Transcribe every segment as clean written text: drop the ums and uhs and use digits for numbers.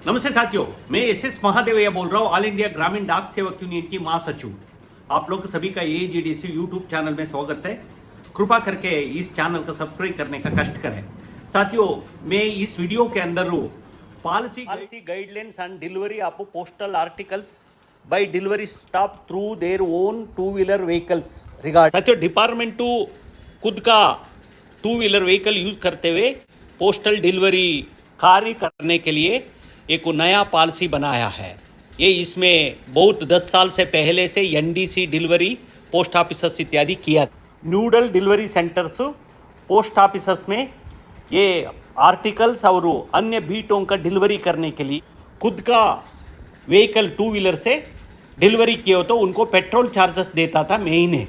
नमस्ते साथियों, मैं एस महादेवैया बोल रहा हूँ, ऑल इंडिया ग्रामीण डाक सेवक यूनियन की महासचिव। आप लोग सभी का एजीडीसी यूट्यूब चैनल में स्वागत है। कृपा करके इस चैनल को सब्सक्राइब करने का कष्ट करें। साथियों, मैं इस वीडियो के अंदर policy guidelines and delivery of postal articles by delivery staff through their own two wheeler vehicles regard. साथियों, डिपार्टमेंट खुद का टू व्हीलर व्हीकल यूज करते हुए पोस्टल डिलीवरी कार्य करने के लिए एक नया पॉलिसी बनाया है। ये इसमें बहुत 10 साल से पहले से एनडीसी डिलीवरी पोस्ट ऑफिस इत्यादि किया। Noodle delivery centres post office में ये आर्टिकल्स और अन्य बीटों का डिलीवरी करने के लिए खुद का व्हीकल टू व्हीलर से डिलीवरी किए हो तो उनको पेट्रोल चार्जेस देता था महीने।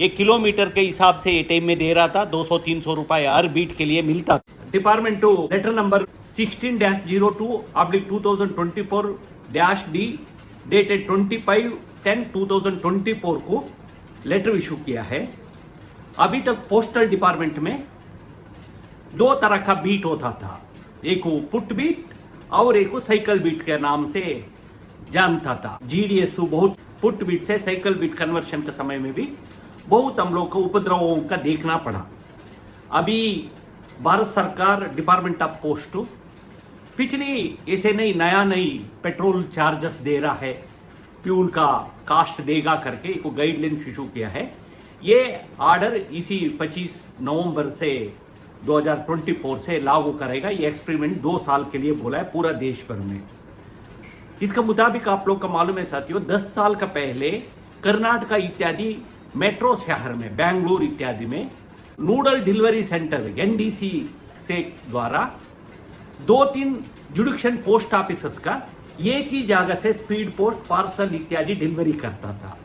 ये किलोमीटर के हिसाब से ये टाइम में दे रहा था, 200-300 रुपये हर बीट के लिए मिलता। Department letter number 16-02/2024-D dated 25/10/2024 को लेटर इशू किया है। अभी तक पोस्टल डिपार्टमेंट में दो तरह का बीट होता था, एक पुट बीट और एक साइकिल बीट के नाम से जानता था। जीडीएस बहुत पुट बीट से साइकिल बीट कन्वर्शन के समय में भी बहुत हम लोग को उपद्रवों का देखना पड़ा। अभी भारत सरकार डिपार्टमेंट ऑफ पोस्ट पिछली ऐसे नई पेट्रोल चार्जेस दे रहा है, फ्यूल का कास्ट देगा करके एक गाइडलाइंस इशू किया है। ये ऑर्डर इसी 25 नवंबर से 2024 से लागू करेगा। ये एक्सपेरिमेंट 2 साल के लिए बोला है पूरा देश भर में। इसका मुताबिक आप लोग का मालूम है साथियों, 10 साल का पहले कर्नाटका इत्यादि मेट्रो शहर में, बेंगलुरु इत्यादि में नूडल डिलीवरी सेंटर एनडीसी से द्वारा 2-3 जुडिक्शन पोस्ट ऑफिस का एक ही जगह से स्पीड पोस्ट, पार्सल इत्यादि डिलीवरी करता था।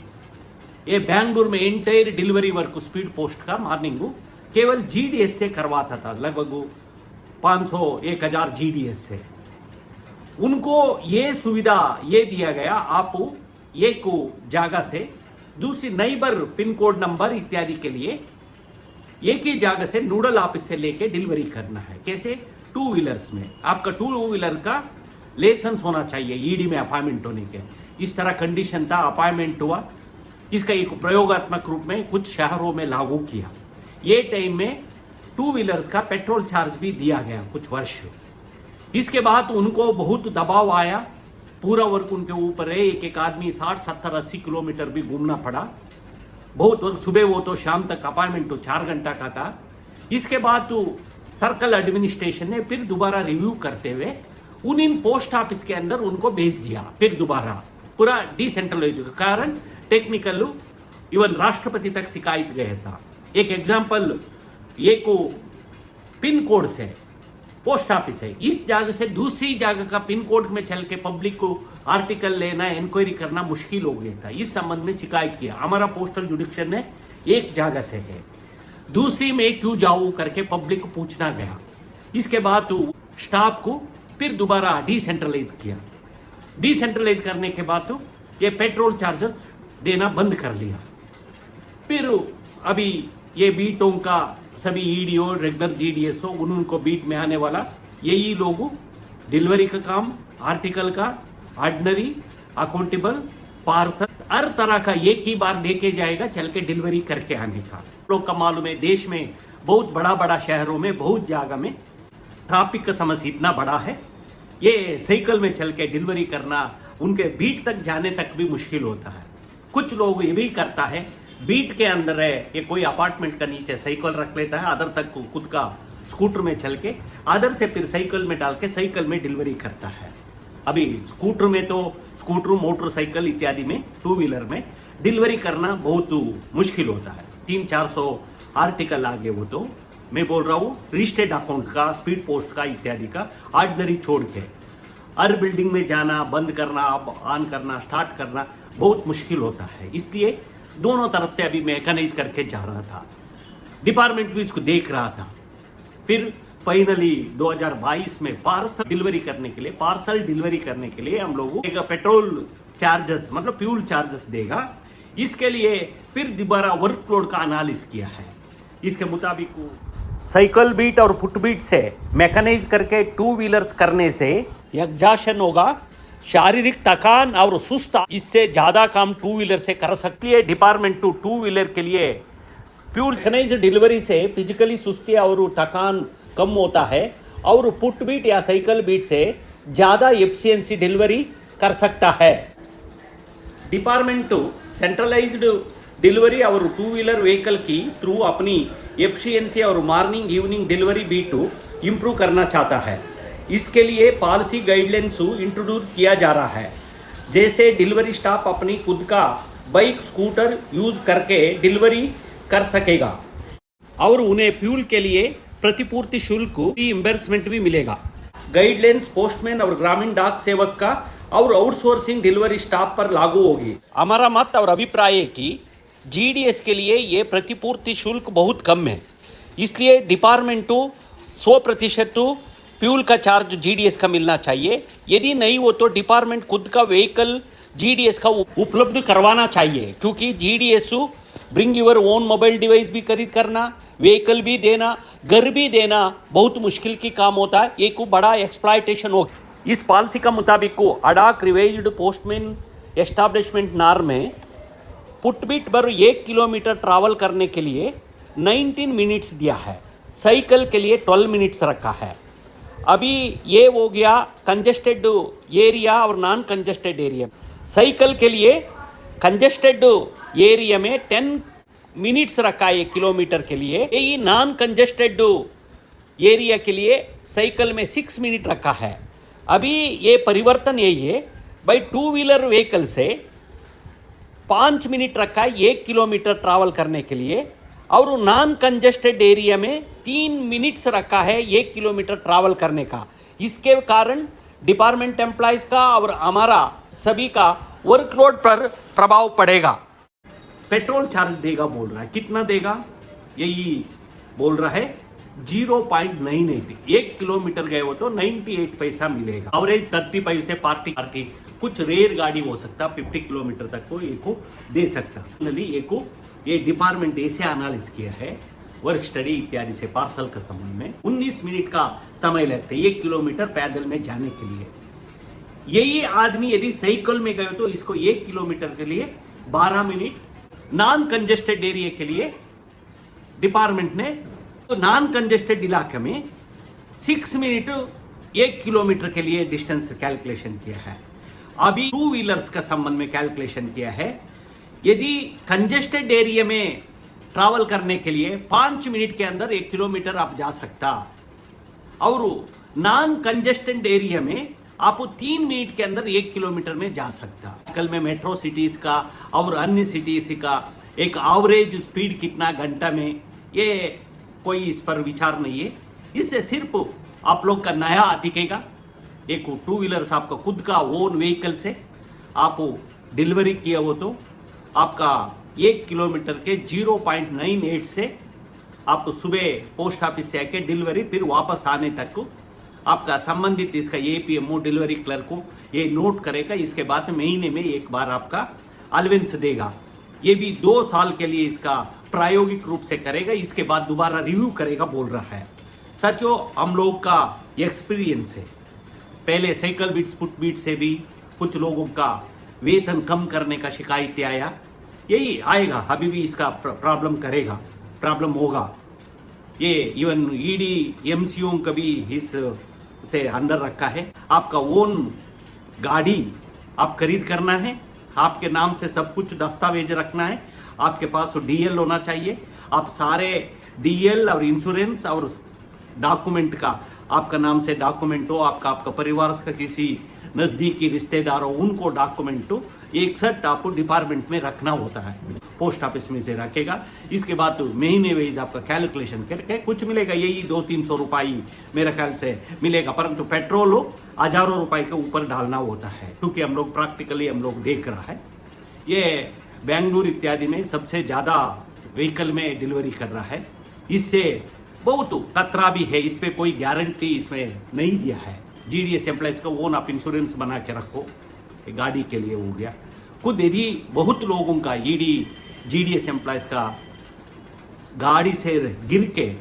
ये बेंगलुरु में entire delivery work speed post का मॉर्निंग केवल जीडीएस से करवाता था, लगभग 500-1000 जीडीएस से। उनको ये सुविधा ये दिया गया, आप एक जगह से दूसरी नाइबर पिन कोड नंबर इत्यादि के लिए एक ही जगह से नूडल ऑफिस से लेके डिलीवरी करना है। कैसे? टू व्हीलर्स में आपका टू व्हीलर का लाइसेंस होना चाहिए, ईडी में अपॉइंटमेंट होने के। इस तरह कंडीशन था, अपॉइंटमेंट हुआ। इसका एक प्रयोगात्मक रूप में कुछ शहरों में लागू किया। ये टाइम में टू व्हीलर्स का पेट्रोल चार्ज भी दिया गया कुछ वर्ष। इसके बाद उनको बहुत दबाव आया, पूरा वर्क उनके ऊपर है। एक आदमी 60-70-80 किलोमीटर भी घूमना पड़ा। बहुत वर्क सुबह वो तो शाम तक अपॉइंटमेंट 4 घंटा का था। इसके बाद सर्कल एडमिनिस्ट्रेशन ने फिर दोबारा रिव्यू करते हुए इन पोस्ट ऑफिस के अंदर उनको भेज दिया। फिर दोबारा पूरा डिसेंट्रलाइज के कारण टेक्निकल इवन राष्ट्रपति तक शिकायत गया था। एक एग्जाम्पल, एक पिन कोड से पोस्ट ऑफिस है, इस जगह से दूसरी जगह का पिन कोड में चल के पब्लिक को आर्टिकल लेना, इंक्वायरी करना मुश्किल हो गया था। इस संबंध में शिकायत किया। हमारा पोस्टल जुडिक्शन ने एक जगह से है, दूसरी में क्यों जाऊं करके पब्लिक को पूछना गया। इसके बाद स्टाफ को फिर दोबारा डिसेंट्रलाइज किया। डिसेंट्रलाइज करने के बाद ये पेट्रोल चार्जेस देना बंद कर लिया। फिर अभी ये बीटों का सभी ईडीओ, रेगुलर जीडीएसओ, उनको बीट में आने वाला यही लोग डिलीवरी का काम, आर्टिकल का, ऑर्डिनरी, अकाउंटेबल, पार्सल, हर तरह का एक ही बार लेके जाएगा, चल के डिलीवरी करके आने का। लोग का मालूम है, देश में बहुत बड़ा शहरों में बहुत जगह में ट्रैफिक का समस्या इतना बड़ा है, ये साइकिल में चल के डिलीवरी करना उनके बीट तक जाने तक भी मुश्किल होता है। कुछ लोग ये भी करता है, बीट के अंदर है ये कोई अपार्टमेंट का नीचे साइकिल रख लेता है, अदर तक खुद का स्कूटर में चल के अदर से फिर साइकिल में डाल के साइकिल में डिलीवरी करता है। अभी स्कूटर में तो स्कूटर, मोटरसाइकिल इत्यादि में, टू व्हीलर में डिलीवरी करना बहुत मुश्किल होता है। 300-400 आर्टिकल आगे वो तो मैं बोल रहा हूँ रजिस्टर्ड अकाउंट का, स्पीड पोस्ट का इत्यादि का, ऑर्डिनरी छोड़ के हर बिल्डिंग में जाना, बंद करना, ऑन करना, स्टार्ट करना बहुत मुश्किल होता है। इसलिए दोनों तरफ से अभी मैकेनाइज करके जा रहा था। डिपार्टमेंट भी इसको देख रहा था। फिर फाइनली 2022 में पार्सल डिलीवरी करने के लिए हम लोग एक पेट्रोल चार्जेस मतलब फ्यूल चार्जेस देगा। इसके लिए फिर दोबारा वर्कलोड का एनालिसिस किया है। इसके मुताबिक साइकिल बीट और फुट बीट से मैकेनाइज करके टू व्हीलर्स करने से एग्जॉशन होगा, शारीरिक थकान और सुस्त, इससे ज़्यादा काम टू व्हीलर से कर सकती है। डिपार्टमेंट टू व्हीलर के लिए फ्यूल मैकेनाइज डिलीवरी से फिजिकली सुस्ती और थकान कम होता है और फुट बीट या साइकिल बीट से ज़्यादा एफिशिएंसी डिलीवरी कर सकता है। डिपार्टमेंट सेंट्रलाइज्ड डिलीवरी और टू व्हीलर व्हीकल की थ्रू अपनी एफिशिएंसी और morning evening delivery beat improve करना चाहता है। इसके लिए पॉलिसी गाइडलाइंस इंट्रोड्यूस किया जा रहा है, जैसे डिलीवरी स्टाफ अपनी खुद का बाइक स्कूटर यूज करके डिलीवरी कर सकेगा और उन्हें फ्यूल के लिए प्रतिपूर्ति शुल्क रिइंबर्समेंट भी मिलेगा। गाइडलाइंस पोस्टमैन और ग्रामीण डाक सेवक का और आउटसोर्सिंग डिलीवरी स्टाफ पर लागू होगी। हमारा मत और अभिप्राय है कि जीडीएस के लिए ये प्रतिपूर्ति शुल्क बहुत कम है, इसलिए डिपार्टमेंट 100% फ्यूल का चार्ज जीडीएस का मिलना चाहिए। यदि नहीं हो तो डिपार्टमेंट खुद का व्हीकल जीडीएस का उपलब्ध करवाना चाहिए, क्योंकि GDS bring your own mobile device भी खरीद करना, व्हीकल भी देना, घर भी देना बहुत मुश्किल की काम होता है। एक बड़ा एक्सप्लॉयटेशन हो। इस पॉलिसी का मुताबिक ad hoc revised postman establishment norm में फुटबीट पर 1 किलोमीटर ट्रैवल करने के लिए 19 मिनट्स दिया है, साइकिल के लिए 12 मिनट्स रखा है। अभी ये हो गया कंजेस्टेड एरिया और नॉन कंजेस्टेड एरिया। साइकिल के लिए कंजेस्टेड एरिया में 10 मिनट्स रखा है 1 किलोमीटर के लिए। यही नॉन कंजेस्टेड एरिया के लिए साइकिल में 6 मिनट रखा है। अभी ये परिवर्तन यही है भाई, टू व्हीलर व्हीकल से 5 मिनट रखा है 1 किलोमीटर ट्रैवल करने के लिए, और नॉन कंजेस्टेड एरिया में 3 मिनट्स रखा है 1 किलोमीटर ट्रैवल करने का। इसके कारण डिपार्टमेंट एम्प्लॉयज का और हमारा सभी का वर्कलोड पर प्रभाव पड़ेगा। पेट्रोल चार्ज देगा बोल रहा है, कितना देगा यही बोल रहा है 0.98। 1 किलोमीटर गए हो तो 98 पैसा मिलेगा। एवरेज 30 पैसे पार्टी कुछ रेयर गाड़ी हो सकता 50 किलोमीटर तक को एक दे सकता। ये डिपार्टमेंट ऐसे एनालिसिस किया है वर्क स्टडी इत्यादि से पार्सल के संबंध में 19 मिनट का समय लगता है 1 किलोमीटर पैदल में जाने के लिए। यही आदमी यदि साइकिल में गए तो इसको 1 किलोमीटर के लिए 12 मिनट, नॉन कंजेस्टेड एरिया के लिए डिपार्टमेंट ने तो नॉन कंजेस्टेड इलाके में 6 मिनट 1 किलोमीटर के लिए डिस्टेंस कैलकुलेशन किया है। अभी टू व्हीलर्स का संबंध में कैलकुलेशन किया है, यदि कंजेस्टेड एरिया में ट्रैवल करने के लिए 5 मिनट के अंदर 1 किलोमीटर आप जा सकता, और नॉन कंजेस्टेड एरिया में आप 3 मिनट के अंदर 1 किलोमीटर में जा सकता। आजकल में मेट्रो सिटीज का और अन्य सिटीज का एक एवरेज स्पीड कितना घंटा में, ये कोई इस पर विचार नहीं है। इससे सिर्फ आप लोग का नया दिखेगा। एक टू व्हीलर्स आपका खुद का ओन व्हीकल से आप डिलीवरी किया हो तो आपका 1 किलोमीटर के 0.98 से आप सुबह पोस्ट ऑफिस से आके डिलीवरी, फिर वापस आने तक को आपका संबंधित इसका एपीएमओ डिलीवरी क्लर्क को ये नोट करेगा। इसके बाद महीने में एक बार आपका अलावेंस देगा। ये भी 2 साल के लिए इसका प्रायोगिक रूप से करेगा, इसके बाद दोबारा रिव्यू करेगा बोल रहा है। साथियों, हम लोग का एक्सपीरियंस है, पहले साइकिल बीट्स फुट बीट से भी कुछ लोगों का वेतन कम करने का शिकायत आया, यही आएगा। अभी भी इसका प्रॉब्लम होगा। ये इवन ईडी एमसीओ का भी इस से अंदर रखा है। आपका ओन गाड़ी आप खरीद करना है, आपके नाम से सब कुछ दस्तावेज रखना है, आपके पास डीएल होना चाहिए। आप सारे डीएल और इंश्योरेंस और डॉक्यूमेंट का आपका नाम से डॉक्यूमेंट हो, आपका परिवार का किसी नजदीकी रिश्तेदार हो, उनको डॉक्यूमेंट हो, एक सेट आपको डिपार्टमेंट में रखना होता है। पोस्ट ऑफिस में से रखेगा। इसके बाद तो महीने वाइज आपका कैलकुलेशन करके कुछ मिलेगा, यही 200-300 रुपये मेरे ख्याल से मिलेगा, परंतु पेट्रोल हजारों रुपए के ऊपर डालना होता है, क्योंकि हम लोग प्रैक्टिकली देख रहा है। ये बेंगलुरु इत्यादि में सबसे ज्यादा व्हीकल में डिलीवरी कर रहा है। इससे बहुत खतरा भी है, इस पे कोई गारंटी इसमें नहीं दिया है। जीडीएस एम्प्लॉयज का ओन आप इंश्योरेंस बना के रखो, गाड़ी के लिए हो गया। खुद यदि बहुत लोगों का जीडीएस एम्प्लॉयज का गाड़ी से गिर के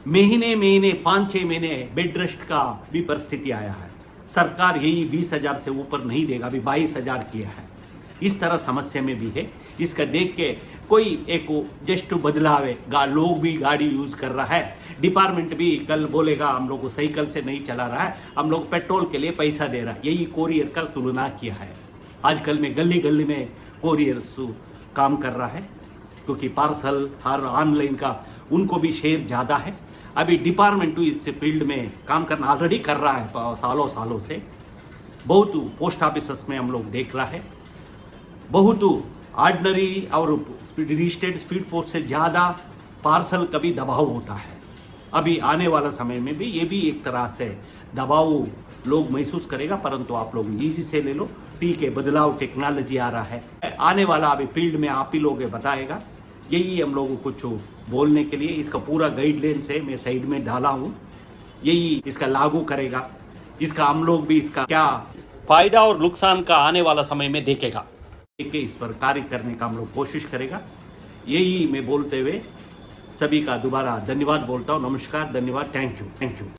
महीने महीने 5-6 महीने बेड रेस्ट का भी परिस्थिति आया है। सरकार यही 20,000 से ऊपर नहीं देगा, अभी 22,000 किया है। इस तरह समस्या में भी है। इसका देख के कोई एक जस्ट बदलाव है, लोग भी गाड़ी यूज कर रहा है। डिपार्टमेंट भी कल बोलेगा हम लोग को साइकिल से नहीं चला रहा है, हम लोग पेट्रोल के लिए पैसा दे रहा है। यही कोरियर का तुलना किया है। आजकल में गली गली में कोरियर काम कर रहा है, क्योंकि पार्सल हर ऑनलाइन का उनको भी शेयर ज़्यादा है। अभी डिपार्टमेंट इस फील्ड में काम करना ऑलरेडी कर रहा है सालों सालों से। बहुत पोस्ट ऑफिस में हम लोग देख रहा है, बहुत ऑर्डिनरी और रजिस्टर्ड स्पीड पोस्ट से ज़्यादा पार्सल का भी दबाव होता है। अभी आने वाला समय में भी ये भी एक तरह से दबाव लोग महसूस करेगा, परंतु आप लोग इजी से ले लो। ठीक है, बदलाव टेक्नोलॉजी आ रहा है, आने वाला अभी फील्ड में आप ही लोग बताएगा। यही हम लोगों को कुछ बोलने के लिए इसका पूरा गाइडलाइन से मैं साइड में डाला हूँ, यही इसका लागू करेगा। इसका हम लोग भी इसका क्या फायदा और नुकसान का आने वाला समय में देखेगा, इस पर कार्य करने का हम लोग कोशिश करेगा। यही मैं बोलते हुए सभी का दोबारा धन्यवाद बोलता हूँ। नमस्कार, धन्यवाद, थैंक यू।